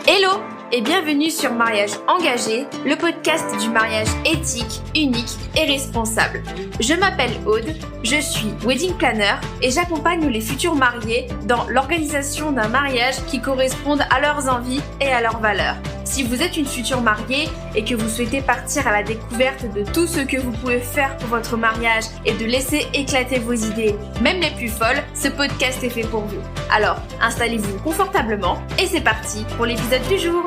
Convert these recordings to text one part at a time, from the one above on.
Hello et bienvenue sur Mariage Engagé, le podcast du mariage éthique, unique et responsable. Je m'appelle Aude, je suis wedding planner et j'accompagne les futurs mariés dans l'organisation d'un mariage qui corresponde à leurs envies et à leurs valeurs. Si vous êtes une future mariée et que vous souhaitez partir à la découverte de tout ce que vous pouvez faire pour votre mariage et de laisser éclater vos idées, même les plus folles, ce podcast est fait pour vous. Alors, installez-vous confortablement et c'est parti pour l'épisode du jour.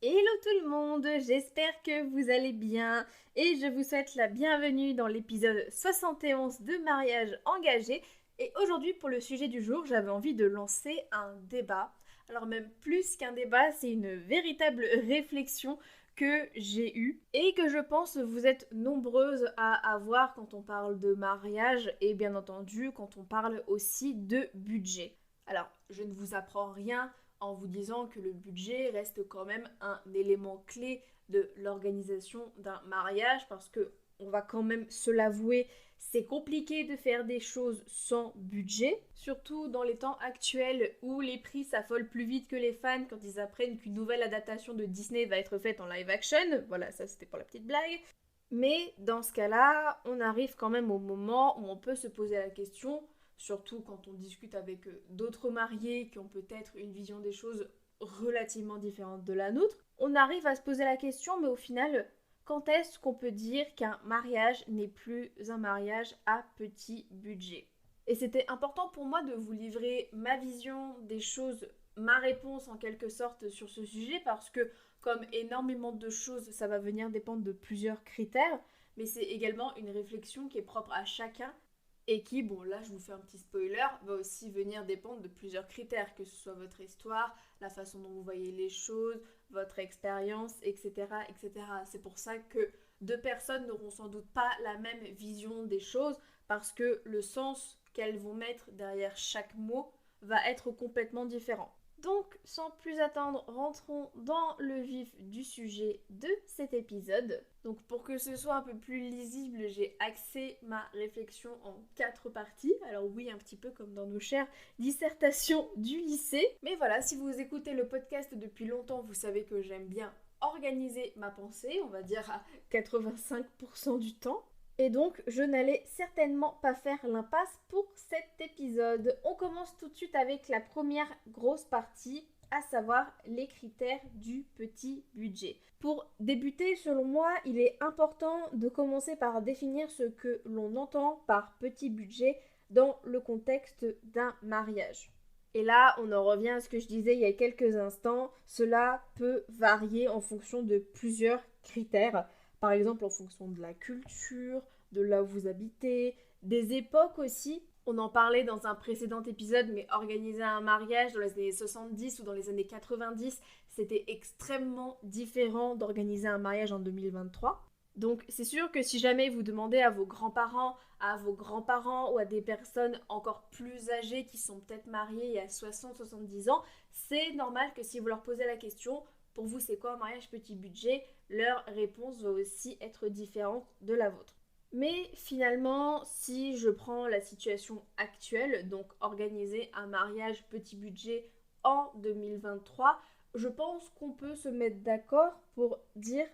Hello tout le monde, j'espère que vous allez bien et je vous souhaite la bienvenue dans l'épisode 71 de Mariage Engagé. Et aujourd'hui, pour le sujet du jour, j'avais envie de lancer un débat. Alors même plus qu'un débat, c'est une véritable réflexion que j'ai eue et que je pense vous êtes nombreuses à avoir quand on parle de mariage et bien entendu quand on parle aussi de budget. Alors, je ne vous apprends rien en vous disant que le budget reste quand même un élément clé de l'organisation d'un mariage parce que on va quand même se l'avouer, c'est compliqué de faire des choses sans budget, surtout dans les temps actuels où les prix s'affolent plus vite que les fans quand ils apprennent qu'une nouvelle adaptation de Disney va être faite en live action. Voilà, ça c'était pour la petite blague. Mais dans ce cas-là, on arrive quand même au moment où on peut se poser la question, surtout quand on discute avec d'autres mariés qui ont peut-être une vision des choses relativement différente de la nôtre, on arrive à se poser la question, mais au final, quand est-ce qu'on peut dire qu'un mariage n'est plus un mariage à petit budget ? Et c'était important pour moi de vous livrer ma vision des choses, ma réponse en quelque sorte sur ce sujet, parce que comme énormément de choses, ça va venir dépendre de plusieurs critères, mais c'est également une réflexion qui est propre à chacun et qui, bon là je vous fais un petit spoiler, va aussi venir dépendre de plusieurs critères, que ce soit votre histoire, la façon dont vous voyez les choses, votre expérience, etc., etc. C'est pour ça que deux personnes n'auront sans doute pas la même vision des choses, parce que le sens qu'elles vont mettre derrière chaque mot va être complètement différent. Donc, sans plus attendre, rentrons dans le vif du sujet de cet épisode. Donc, pour que ce soit un peu plus lisible, j'ai axé ma réflexion en 4 parties. Alors oui, un petit peu comme dans nos chères dissertations du lycée. Mais voilà, si vous écoutez le podcast depuis longtemps, vous savez que j'aime bien organiser ma pensée, on va dire à 85% du temps. Et donc, je n'allais certainement pas faire l'impasse pour cet épisode. On commence tout de suite avec la première grosse partie, à savoir les critères du petit budget. Pour débuter, selon moi, il est important de commencer par définir ce que l'on entend par petit budget dans le contexte d'un mariage. Et là, on en revient à ce que je disais il y a quelques instants, cela peut varier en fonction de plusieurs critères. Par exemple, en fonction de la culture, de là où vous habitez, des époques aussi. On en parlait dans un précédent épisode, mais organiser un mariage dans les années 70 ou dans les années 90, c'était extrêmement différent d'organiser un mariage en 2023. Donc c'est sûr que si jamais vous demandez à vos grands-parents ou à des personnes encore plus âgées qui sont peut-être mariées il y a 60-70 ans, c'est normal que si vous leur posez la question, pour vous c'est quoi un mariage petit budget, leur réponse va aussi être différente de la vôtre. Mais finalement, si je prends la situation actuelle, donc organiser un mariage petit budget en 2023, je pense qu'on peut se mettre d'accord pour dire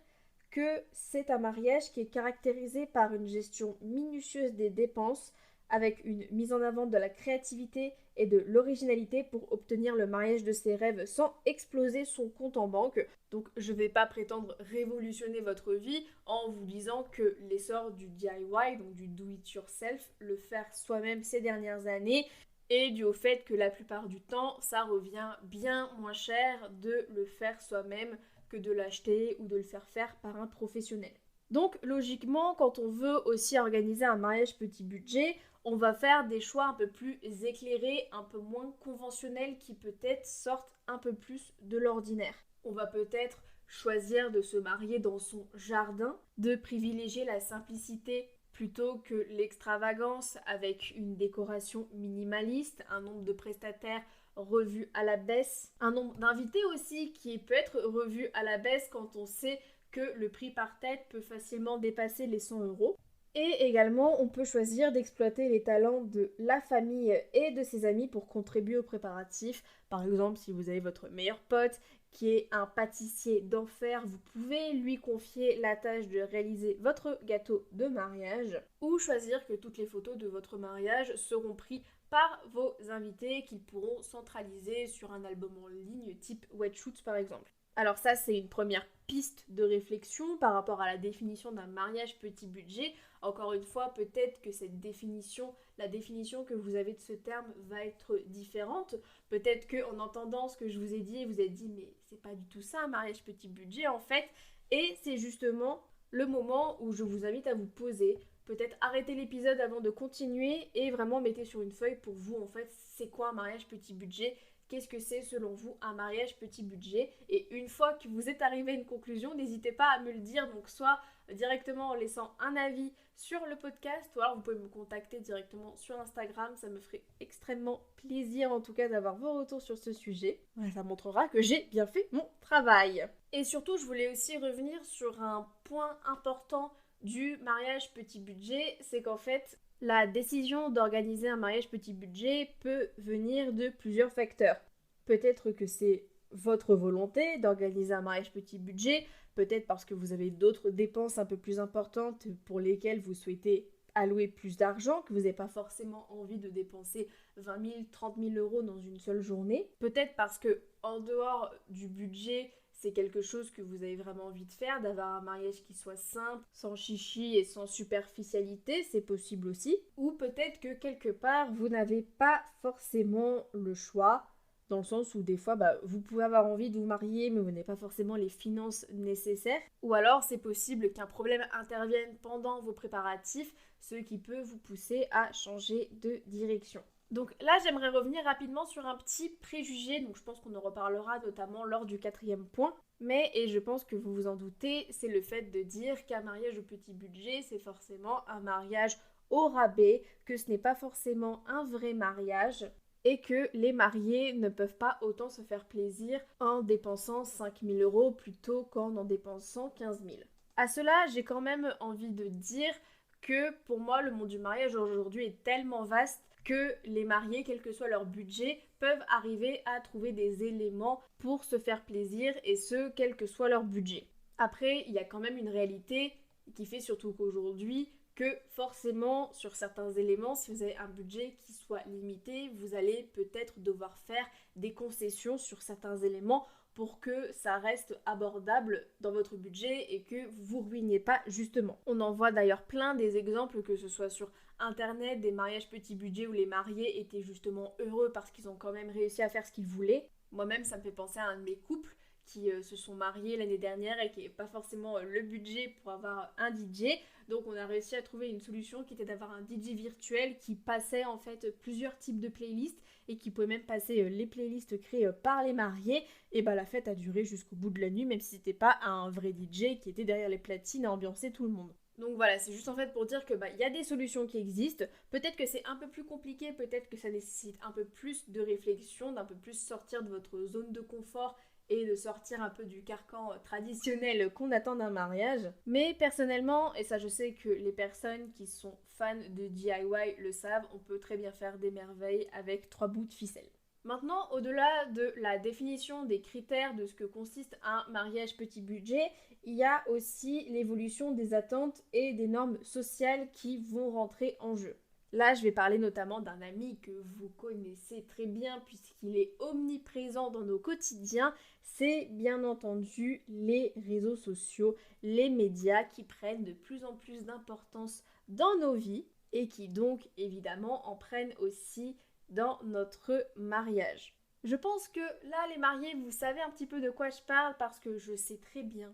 que c'est un mariage qui est caractérisé par une gestion minutieuse des dépenses, avec une mise en avant de la créativité et de l'originalité pour obtenir le mariage de ses rêves sans exploser son compte en banque. Donc je ne vais pas prétendre révolutionner votre vie en vous disant que l'essor du DIY, donc du do it yourself, le faire soi-même ces dernières années, et dû au fait que la plupart du temps, ça revient bien moins cher de le faire soi-même que de l'acheter ou de le faire par un professionnel. Donc logiquement, quand on veut aussi organiser un mariage petit budget, on va faire des choix un peu plus éclairés, un peu moins conventionnels qui peut-être sortent un peu plus de l'ordinaire. On va peut-être choisir de se marier dans son jardin, de privilégier la simplicité plutôt que l'extravagance avec une décoration minimaliste, un nombre de prestataires revu à la baisse, un nombre d'invités aussi qui peut être revu à la baisse quand on sait que le prix par tête peut facilement dépasser les 100 €. Et également, on peut choisir d'exploiter les talents de la famille et de ses amis pour contribuer aux préparatifs. Par exemple, si vous avez votre meilleur pote qui est un pâtissier d'enfer, vous pouvez lui confier la tâche de réaliser votre gâteau de mariage. Ou choisir que toutes les photos de votre mariage seront prises par vos invités qu'ils pourront centraliser sur un album en ligne type Wetshoot par exemple. Alors ça, c'est une première piste de réflexion par rapport à la définition d'un mariage petit budget. Encore une fois, peut-être que cette définition, la définition que vous avez de ce terme va être différente. Peut-être qu'en entendant ce que je vous ai dit, vous êtes dit mais c'est pas du tout ça un mariage petit budget en fait. Et c'est justement le moment où je vous invite à vous poser. Peut-être arrêter l'épisode avant de continuer et vraiment mettez sur une feuille pour vous en fait c'est quoi un mariage petit budget. Qu'est-ce que c'est selon vous un mariage petit budget? Et une fois que vous êtes arrivé à une conclusion, n'hésitez pas à me le dire, donc soit directement en laissant un avis sur le podcast, ou alors vous pouvez me contacter directement sur Instagram, ça me ferait extrêmement plaisir en tout cas d'avoir vos retours sur ce sujet. Ça montrera que j'ai bien fait mon travail. Et surtout, je voulais aussi revenir sur un point important du mariage petit budget, c'est qu'en fait, la décision d'organiser un mariage petit budget peut venir de plusieurs facteurs. Peut-être que c'est votre volonté d'organiser un mariage petit budget, peut-être parce que vous avez d'autres dépenses un peu plus importantes pour lesquelles vous souhaitez allouer plus d'argent, que vous n'avez pas forcément envie de dépenser 20 000, 30 000 euros dans une seule journée. Peut-être parce que en dehors du budget, c'est quelque chose que vous avez vraiment envie de faire, d'avoir un mariage qui soit simple, sans chichi et sans superficialité, c'est possible aussi. Ou peut-être que quelque part, vous n'avez pas forcément le choix, dans le sens où des fois, vous pouvez avoir envie de vous marier, mais vous n'avez pas forcément les finances nécessaires. Ou alors, c'est possible qu'un problème intervienne pendant vos préparatifs, ce qui peut vous pousser à changer de direction. Donc là, j'aimerais revenir rapidement sur un petit préjugé, donc je pense qu'on en reparlera notamment lors du 4e point. Mais, et je pense que vous vous en doutez, c'est le fait de dire qu'un mariage au petit budget, c'est forcément un mariage au rabais, que ce n'est pas forcément un vrai mariage, et que les mariés ne peuvent pas autant se faire plaisir en dépensant 5 000 euros plutôt qu'en dépensant 15 000. À cela, j'ai quand même envie de dire que pour moi, le monde du mariage aujourd'hui est tellement vaste que les mariés, quel que soit leur budget, peuvent arriver à trouver des éléments pour se faire plaisir et ce, quel que soit leur budget. Après, il y a quand même une réalité qui fait surtout qu'aujourd'hui, que forcément, sur certains éléments, si vous avez un budget qui soit limité, vous allez peut-être devoir faire des concessions sur certains éléments pour que ça reste abordable dans votre budget et que vous vous ruiniez pas justement. On en voit d'ailleurs plein des exemples, que ce soit sur internet, des mariages petit budget où les mariés étaient justement heureux parce qu'ils ont quand même réussi à faire ce qu'ils voulaient. Moi-même, ça me fait penser à un de mes couples qui se sont mariés l'année dernière et qui n'avaient pas forcément le budget pour avoir un DJ. Donc on a réussi à trouver une solution qui était d'avoir un DJ virtuel qui passait en fait plusieurs types de playlists et qui pouvait même passer les playlists créées par les mariés. Et la fête a duré jusqu'au bout de la nuit, même si c'était pas un vrai DJ qui était derrière les platines à ambiancer tout le monde. Donc voilà, c'est juste en fait pour dire que y a des solutions qui existent. Peut-être que c'est un peu plus compliqué, peut-être que ça nécessite un peu plus de réflexion, d'un peu plus sortir de votre zone de confort et de sortir un peu du carcan traditionnel qu'on attend d'un mariage. Mais personnellement, et ça je sais que les personnes qui sont fans de DIY le savent, on peut très bien faire des merveilles avec 3 bouts de ficelle. Maintenant, au-delà de la définition des critères de ce que consiste un mariage petit budget, il y a aussi l'évolution des attentes et des normes sociales qui vont rentrer en jeu. Là, je vais parler notamment d'un ami que vous connaissez très bien puisqu'il est omniprésent dans nos quotidiens. C'est bien entendu les réseaux sociaux, les médias qui prennent de plus en plus d'importance dans nos vies et qui donc évidemment en prennent aussi dans notre mariage. Je pense que là, les mariés, vous savez un petit peu de quoi je parle parce que je sais très bien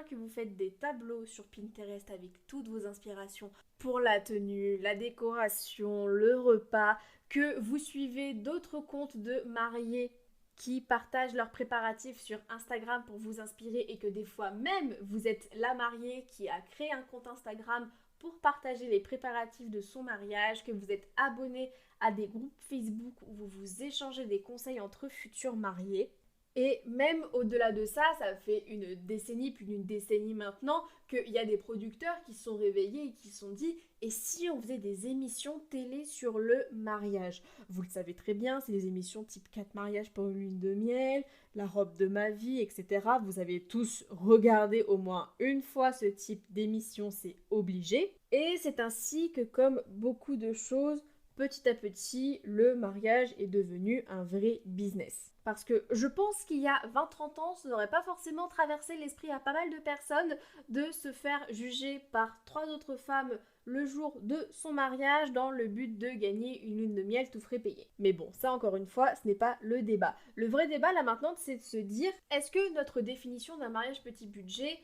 que vous faites des tableaux sur Pinterest avec toutes vos inspirations pour la tenue, la décoration, le repas, que vous suivez d'autres comptes de mariés qui partagent leurs préparatifs sur Instagram pour vous inspirer et que des fois même vous êtes la mariée qui a créé un compte Instagram pour partager les préparatifs de son mariage, que vous êtes abonné à des groupes Facebook où vous vous échangez des conseils entre futurs mariés. Et même au-delà de ça, ça fait une décennie, plus d'une décennie maintenant, qu'il y a des producteurs qui se sont réveillés et qui se sont dit « Et si on faisait des émissions télé sur le mariage ?» Vous le savez très bien, c'est des émissions type 4 mariages pour une lune de miel, La robe de ma vie, etc. Vous avez tous regardé au moins une fois ce type d'émission, c'est obligé. Et c'est ainsi que, comme beaucoup de choses, petit à petit, le mariage est devenu un vrai business. Parce que je pense qu'il y a 20-30 ans, ça n'aurait pas forcément traversé l'esprit à pas mal de personnes de se faire juger par 3 autres femmes le jour de son mariage dans le but de gagner une lune de miel tout frais payé. Mais bon, ça encore une fois, ce n'est pas le débat. Le vrai débat là maintenant, c'est de se dire, est-ce que notre définition d'un mariage petit budget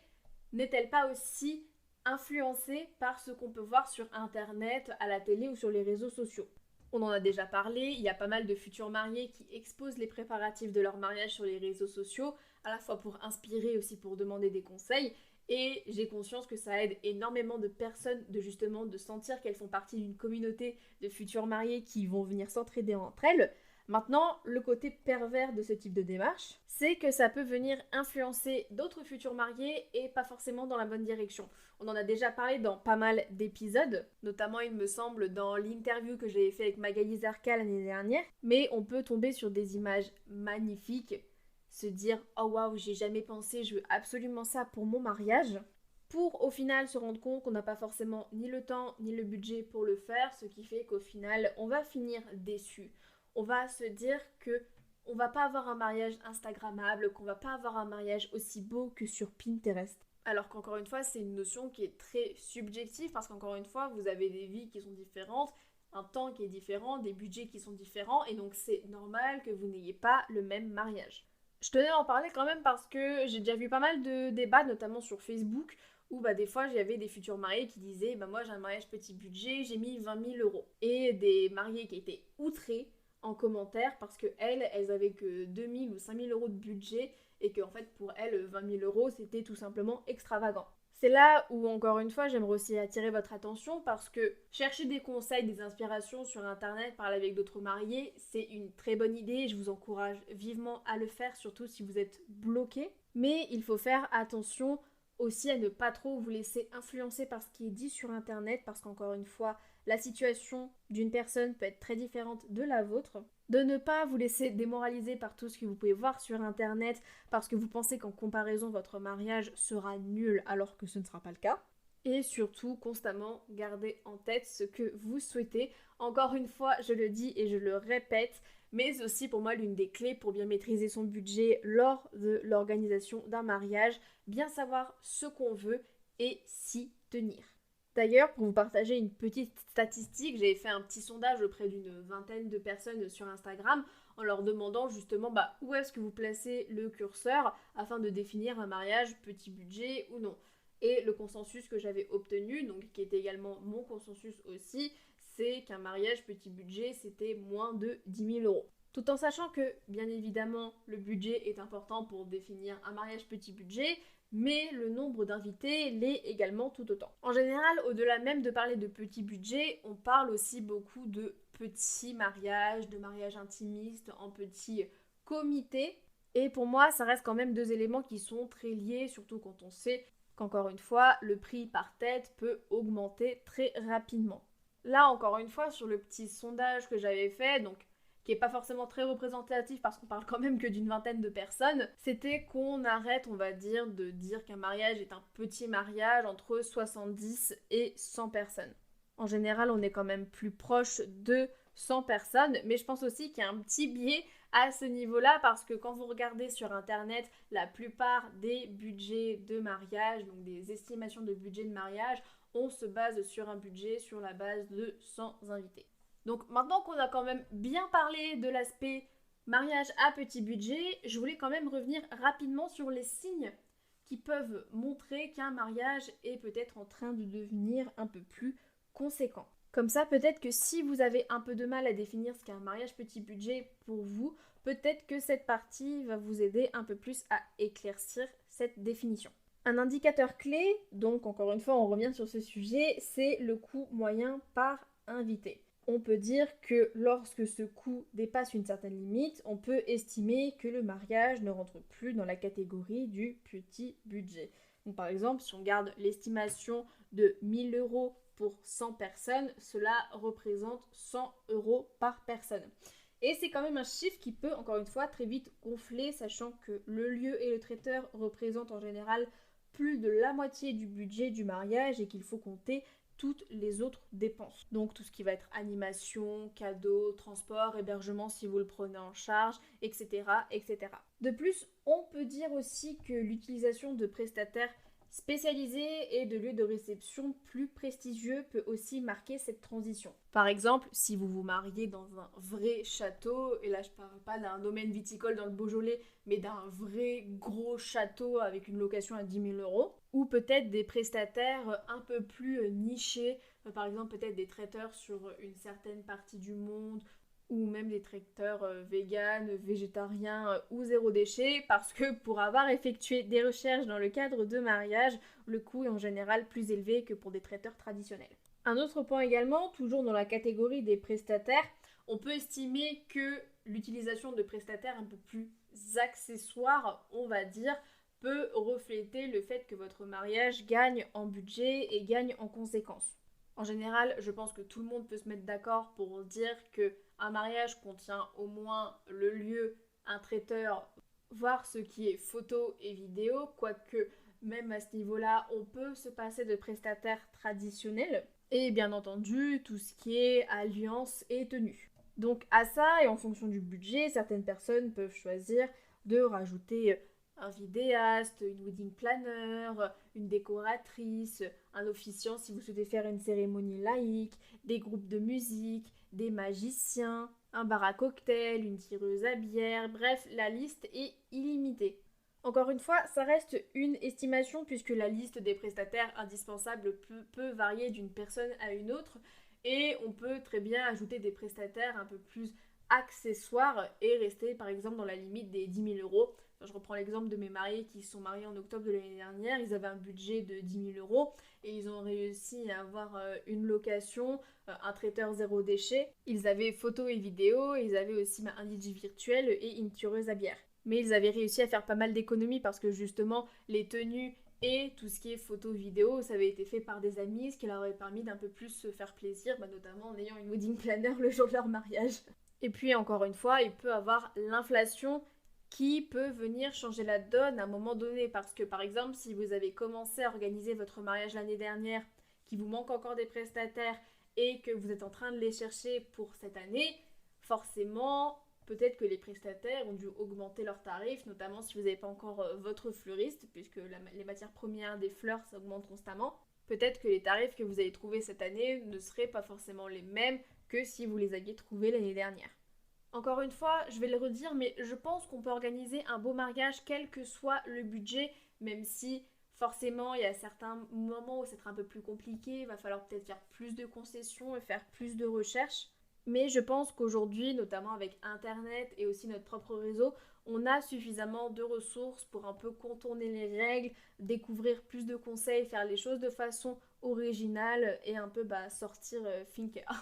n'est-elle pas aussi influencée par ce qu'on peut voir sur internet, à la télé ou sur les réseaux sociaux? On en a déjà parlé, il y a pas mal de futurs mariés qui exposent les préparatifs de leur mariage sur les réseaux sociaux, à la fois pour inspirer et aussi pour demander des conseils. Et j'ai conscience que ça aide énormément de personnes de sentir qu'elles font partie d'une communauté de futurs mariés qui vont venir s'entraider entre elles. Maintenant, le côté pervers de ce type de démarche, c'est que ça peut venir influencer d'autres futurs mariés et pas forcément dans la bonne direction. On en a déjà parlé dans pas mal d'épisodes, notamment il me semble dans l'interview que j'ai fait avec Magali Zarka l'année dernière, mais on peut tomber sur des images magnifiques, se dire « Oh waouh, j'ai jamais pensé, je veux absolument ça pour mon mariage », pour au final se rendre compte qu'on n'a pas forcément ni le temps ni le budget pour le faire, ce qui fait qu'au final on va finir déçu. On va se dire que on va pas avoir un mariage instagrammable, qu'on va pas avoir un mariage aussi beau que sur Pinterest. Alors qu'encore une fois, c'est une notion qui est très subjective parce qu'encore une fois, vous avez des vies qui sont différentes, un temps qui est différent, des budgets qui sont différents et donc c'est normal que vous n'ayez pas le même mariage. Je tenais à en parler quand même parce que j'ai déjà vu pas mal de débats, notamment sur Facebook, où des fois j'avais des futurs mariés qui disaient moi j'ai un mariage petit budget, j'ai mis 20 000 euros. Et des mariés qui étaient outrés en commentaire parce que elles avaient que 2 000 ou 5 000 euros de budget et que en fait pour elles 20 000 euros c'était tout simplement extravagant. C'est là où encore une fois j'aimerais aussi attirer votre attention parce que chercher des conseils, des inspirations sur internet, parler avec d'autres mariés, c'est une très bonne idée, je vous encourage vivement à le faire, surtout si vous êtes bloqué. Mais il faut faire attention aussi à ne pas trop vous laisser influencer par ce qui est dit sur internet parce qu'encore une fois, la situation d'une personne peut être très différente de la vôtre. De ne pas vous laisser démoraliser par tout ce que vous pouvez voir sur internet parce que vous pensez qu'en comparaison votre mariage sera nul alors que ce ne sera pas le cas. Et surtout, constamment garder en tête ce que vous souhaitez. Encore une fois, je le dis et je le répète, mais aussi pour moi l'une des clés pour bien maîtriser son budget lors de l'organisation d'un mariage, bien savoir ce qu'on veut et s'y tenir. D'ailleurs, pour vous partager une petite statistique, j'ai fait un petit sondage auprès d'une vingtaine de personnes sur Instagram en leur demandant justement où est-ce que vous placez le curseur afin de définir un mariage petit budget ou non. Et le consensus que j'avais obtenu, donc qui était également mon consensus aussi, c'est qu'un mariage petit budget, c'était moins de 10 000 euros. Tout en sachant que, bien évidemment, le budget est important pour définir un mariage petit budget, mais le nombre d'invités l'est également tout autant. En général, au-delà même de parler de petit budget, on parle aussi beaucoup de petits mariages, de mariages intimistes, en petits comités. Et pour moi, ça reste quand même deux éléments qui sont très liés, surtout quand on sait qu'encore une fois, le prix par tête peut augmenter très rapidement. Là, encore une fois, sur le petit sondage que j'avais fait, donc qui n'est pas forcément très représentatif parce qu'on parle quand même que d'une vingtaine de personnes, c'était qu'on arrête, on va dire, de dire qu'un mariage est un petit mariage entre 70 et 100 personnes. En général, on est quand même plus proche de 100 personnes, mais je pense aussi qu'il y a un petit biais à ce niveau-là parce que quand vous regardez sur internet, la plupart des budgets de mariage, donc des estimations de budget de mariage, on se base sur un budget sur la base de 100 invités. Donc maintenant qu'on a quand même bien parlé de l'aspect mariage à petit budget, je voulais quand même revenir rapidement sur les signes qui peuvent montrer qu'un mariage est peut-être en train de devenir un peu plus conséquent. Comme ça, peut-être que si vous avez un peu de mal à définir ce qu'est un mariage petit budget pour vous, peut-être que cette partie va vous aider un peu plus à éclaircir cette définition. Un indicateur clé, donc encore une fois on revient sur ce sujet, c'est le coût moyen par invité. On peut dire que lorsque ce coût dépasse une certaine limite, on peut estimer que le mariage ne rentre plus dans la catégorie du petit budget. Donc par exemple, si on garde l'estimation de 1000 euros pour 100 personnes, cela représente 100 euros par personne. Et c'est quand même un chiffre qui peut, encore une fois, très vite gonfler, sachant que le lieu et le traiteur représentent en général plus de la moitié du budget du mariage et qu'il faut compter toutes les autres dépenses. Donc tout ce qui va être animation, cadeaux, transport, hébergement si vous le prenez en charge, etc., etc. De plus, on peut dire aussi que l'utilisation de prestataires spécialisés et de lieux de réception plus prestigieux peut aussi marquer cette transition. Par exemple, si vous vous mariez dans un vrai château, et là je parle pas d'un domaine viticole dans le Beaujolais, mais d'un vrai gros château avec une location à 10 000 euros, ou peut-être des prestataires un peu plus nichés, par exemple peut-être des traiteurs sur une certaine partie du monde, ou même des traiteurs véganes, végétariens ou zéro déchet, parce que pour avoir effectué des recherches dans le cadre de mariage, le coût est en général plus élevé que pour des traiteurs traditionnels. Un autre point également, toujours dans la catégorie des prestataires, on peut estimer que l'utilisation de prestataires un peu plus accessoires, on va dire, peut refléter le fait que votre mariage gagne en budget et gagne en conséquence. En général, je pense que tout le monde peut se mettre d'accord pour dire qu'un mariage contient au moins le lieu, un traiteur, voire ce qui est photo et vidéo, quoique même à ce niveau-là, on peut se passer de prestataires traditionnels. Et bien entendu, tout ce qui est alliance et tenue. Donc à ça, et en fonction du budget, certaines personnes peuvent choisir de rajouter un vidéaste, une wedding planner, une décoratrice, un officiant si vous souhaitez faire une cérémonie laïque, des groupes de musique, des magiciens, un bar à cocktail, une tireuse à bière, bref, la liste est illimitée. Encore une fois, ça reste une estimation puisque la liste des prestataires indispensables peut varier d'une personne à une autre et on peut très bien ajouter des prestataires un peu plus accessoires et rester par exemple dans la limite des 10 000 euros. Je reprends l'exemple de mes mariés qui se sont mariés en octobre de l'année dernière. Ils avaient un budget de 10 000 euros et ils ont réussi à avoir une location, un traiteur zéro déchet. Ils avaient photo et vidéo, ils avaient aussi un DJ virtuel et une tueuse à bière. Mais ils avaient réussi à faire pas mal d'économies parce que justement les tenues et tout ce qui est photo vidéo, ça avait été fait par des amis, ce qui leur avait permis d'un peu plus se faire plaisir, notamment en ayant une wedding planner le jour de leur mariage. Et puis encore une fois, il peut avoir l'inflation qui peut venir changer la donne à un moment donné. Parce que par exemple, si vous avez commencé à organiser votre mariage l'année dernière, qu'il vous manque encore des prestataires et que vous êtes en train de les chercher pour cette année, forcément, peut-être que les prestataires ont dû augmenter leurs tarifs, notamment si vous n'avez pas encore votre fleuriste, puisque les matières premières des fleurs, ça augmente constamment. Peut-être que les tarifs que vous allez trouver cette année ne seraient pas forcément les mêmes que si vous les aviez trouvés l'année dernière. Encore une fois, je vais le redire, mais je pense qu'on peut organiser un beau mariage quel que soit le budget, même si forcément il y a certains moments où c'est un peu plus compliqué, il va falloir peut-être faire plus de concessions et faire plus de recherches. Mais je pense qu'aujourd'hui, notamment avec Internet et aussi notre propre réseau, on a suffisamment de ressources pour un peu contourner les règles, découvrir plus de conseils, faire les choses de façon originale et un peu sortir,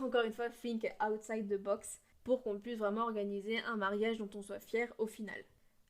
encore une fois, think outside the box pour qu'on puisse vraiment organiser un mariage dont on soit fier au final.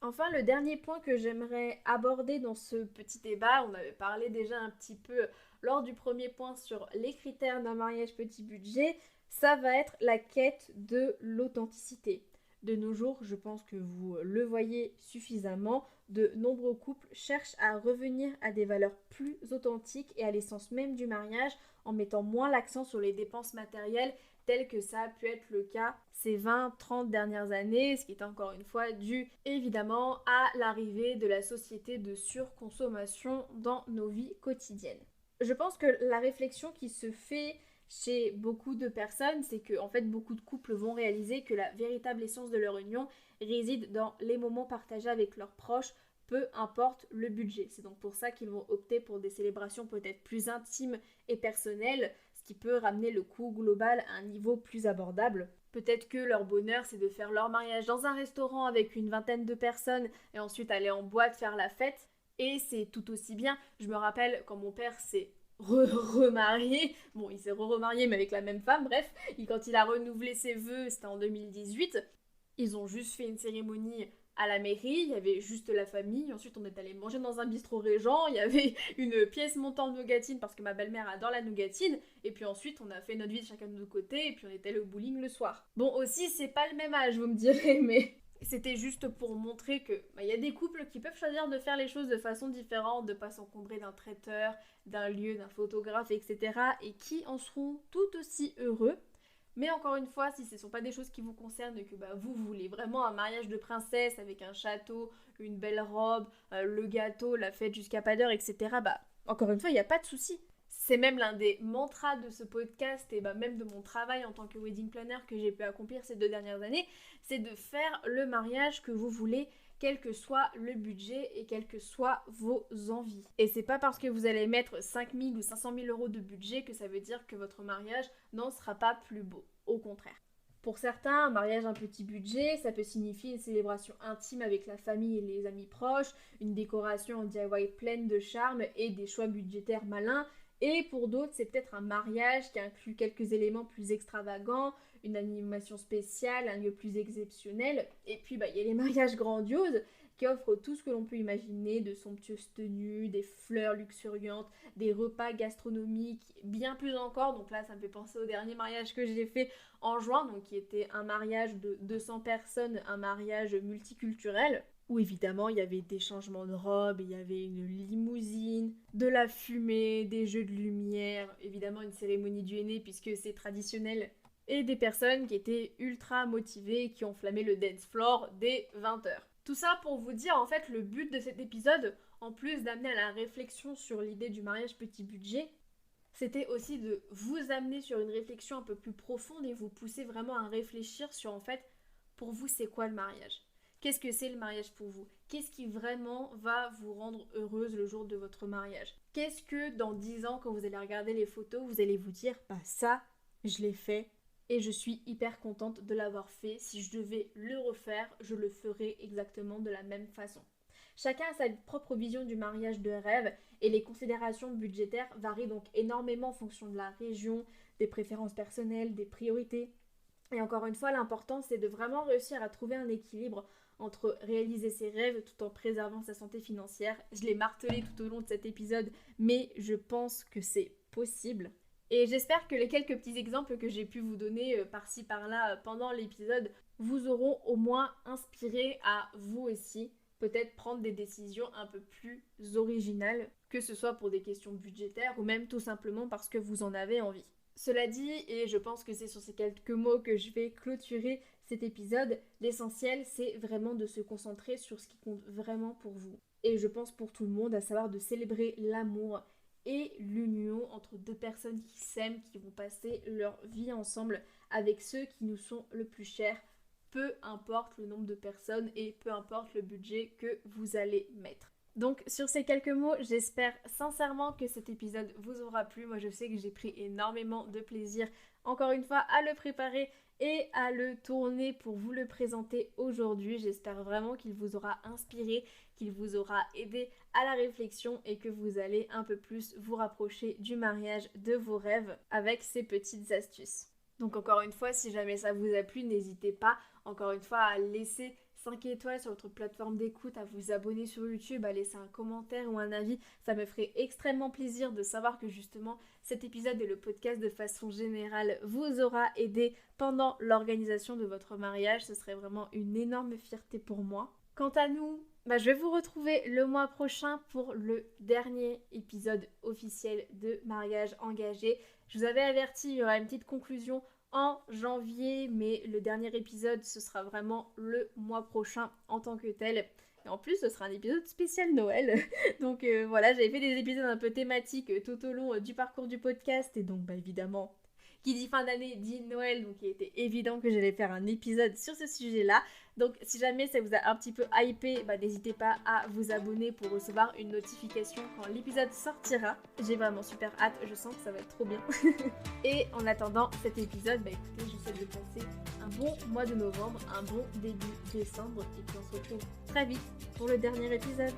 Enfin, le dernier point que j'aimerais aborder dans ce petit débat, on avait parlé déjà un petit peu lors du premier point sur les critères d'un mariage petit budget, ça va être la quête de l'authenticité. De nos jours, je pense que vous le voyez suffisamment, de nombreux couples cherchent à revenir à des valeurs plus authentiques et à l'essence même du mariage en mettant moins l'accent sur les dépenses matérielles tel que ça a pu être le cas ces 20-30 dernières années, ce qui est encore une fois dû évidemment à l'arrivée de la société de surconsommation dans nos vies quotidiennes. Je pense que la réflexion qui se fait chez beaucoup de personnes, c'est que en fait beaucoup de couples vont réaliser que la véritable essence de leur union réside dans les moments partagés avec leurs proches, peu importe le budget. C'est donc pour ça qu'ils vont opter pour des célébrations peut-être plus intimes et personnelles, ce qui peut ramener le coût global à un niveau plus abordable. Peut-être que leur bonheur, c'est de faire leur mariage dans un restaurant avec une vingtaine de personnes et ensuite aller en boîte faire la fête. Et c'est tout aussi bien. Je me rappelle quand mon père s'est remarié. Bon, il s'est remarié mais avec la même femme, bref. Et quand il a renouvelé ses vœux, c'était en 2018. Ils ont juste fait une cérémonie à la mairie, il y avait juste la famille. Ensuite, on est allé manger dans un bistrot Régent. Il y avait une pièce montante nougatine parce que ma belle-mère adore la nougatine. Et puis ensuite, on a fait notre vie de chacun de notre côté. Et puis on est allé au bowling le soir. Bon, aussi, c'est pas le même âge, vous me direz, mais c'était juste pour montrer que y a des couples qui peuvent choisir de faire les choses de façon différente, de pas s'encombrer d'un traiteur, d'un lieu, d'un photographe, etc. et qui en seront tout aussi heureux. Mais encore une fois, si ce ne sont pas des choses qui vous concernent et que vous voulez vraiment un mariage de princesse avec un château, une belle robe, le gâteau, la fête jusqu'à pas d'heure, etc. Encore une fois, il n'y a pas de souci. C'est même l'un des mantras de ce podcast et même de mon travail en tant que wedding planner que j'ai pu accomplir ces 2 dernières années, c'est de faire le mariage que vous voulez, quel que soit le budget et quelles que soient vos envies. Et c'est pas parce que vous allez mettre 5 000 ou 500 000 euros de budget que ça veut dire que votre mariage n'en sera pas plus beau. Au contraire. Pour certains, un mariage à un petit budget, ça peut signifier une célébration intime avec la famille et les amis proches, une décoration en DIY pleine de charme et des choix budgétaires malins. Et pour d'autres, c'est peut-être un mariage qui inclut quelques éléments plus extravagants, une animation spéciale, un lieu plus exceptionnel. Et puis, il y a les mariages grandioses qui offrent tout ce que l'on peut imaginer, de somptueuses tenues, des fleurs luxuriantes, des repas gastronomiques, bien plus encore. Donc là, ça me fait penser au dernier mariage que j'ai fait en juin, donc qui était un mariage de 200 personnes, un mariage multiculturel, où évidemment il y avait des changements de robes, il y avait une limousine, de la fumée, des jeux de lumière, évidemment une cérémonie du henné puisque c'est traditionnel, et des personnes qui étaient ultra motivées et qui ont flammé le dance floor dès 20h. Tout ça pour vous dire, en fait, le but de cet épisode, en plus d'amener à la réflexion sur l'idée du mariage petit budget, c'était aussi de vous amener sur une réflexion un peu plus profonde et vous pousser vraiment à réfléchir sur, en fait, pour vous, c'est quoi le mariage ? Qu'est-ce que c'est le mariage pour vous ? Qu'est-ce qui vraiment va vous rendre heureuse le jour de votre mariage ? Qu'est-ce que dans 10 ans, quand vous allez regarder les photos, vous allez vous dire « ça, je l'ai fait ». Et je suis hyper contente de l'avoir fait. Si je devais le refaire, je le ferais exactement de la même façon. Chacun a sa propre vision du mariage de rêve et les considérations budgétaires varient donc énormément en fonction de la région, des préférences personnelles, des priorités. Et encore une fois, l'important c'est de vraiment réussir à trouver un équilibre entre réaliser ses rêves tout en préservant sa santé financière. Je l'ai martelé tout au long de cet épisode, mais je pense que c'est possible. Et j'espère que les quelques petits exemples que j'ai pu vous donner par-ci par-là pendant l'épisode vous auront au moins inspiré à vous aussi peut-être prendre des décisions un peu plus originales, que ce soit pour des questions budgétaires ou même tout simplement parce que vous en avez envie. Cela dit, et je pense que c'est sur ces quelques mots que je vais clôturer cet épisode, l'essentiel c'est vraiment de se concentrer sur ce qui compte vraiment pour vous. Et je pense pour tout le monde, à savoir de célébrer l'amour et l'union entre 2 personnes qui s'aiment, qui vont passer leur vie ensemble avec ceux qui nous sont le plus chers, peu importe le nombre de personnes et peu importe le budget que vous allez mettre. Donc sur ces quelques mots, j'espère sincèrement que cet épisode vous aura plu. Moi je sais que j'ai pris énormément de plaisir encore une fois à le préparer et à le tourner pour vous le présenter aujourd'hui. J'espère vraiment qu'il vous aura inspiré, qu'il vous aura aidé à la réflexion et que vous allez un peu plus vous rapprocher du mariage de vos rêves avec ces petites astuces. Donc encore une fois, si jamais ça vous a plu, n'hésitez pas encore une fois à laisser 5 étoiles sur votre plateforme d'écoute, à vous abonner sur YouTube, à laisser un commentaire ou un avis. Ça me ferait extrêmement plaisir de savoir que justement cet épisode et le podcast de façon générale vous aura aidé pendant l'organisation de votre mariage. Ce serait vraiment une énorme fierté pour moi. Quant à nous, je vais vous retrouver le mois prochain pour le dernier épisode officiel de Mariage engagé. Je vous avais averti, il y aura une petite conclusion en janvier, mais le dernier épisode, ce sera vraiment le mois prochain en tant que tel. Et en plus, ce sera un épisode spécial Noël. Donc voilà, j'avais fait des épisodes un peu thématiques tout au long du parcours du podcast. Et donc, évidemment, qui dit fin d'année dit Noël. Donc il était évident que j'allais faire un épisode sur ce sujet-là. Donc si jamais ça vous a un petit peu hypé, n'hésitez pas à vous abonner pour recevoir une notification quand l'épisode sortira. J'ai vraiment super hâte, je sens que ça va être trop bien. Et en attendant cet épisode, écoutez, je vous souhaite de passer un bon mois de novembre, un bon début décembre. Et puis on se retrouve très vite pour le dernier épisode.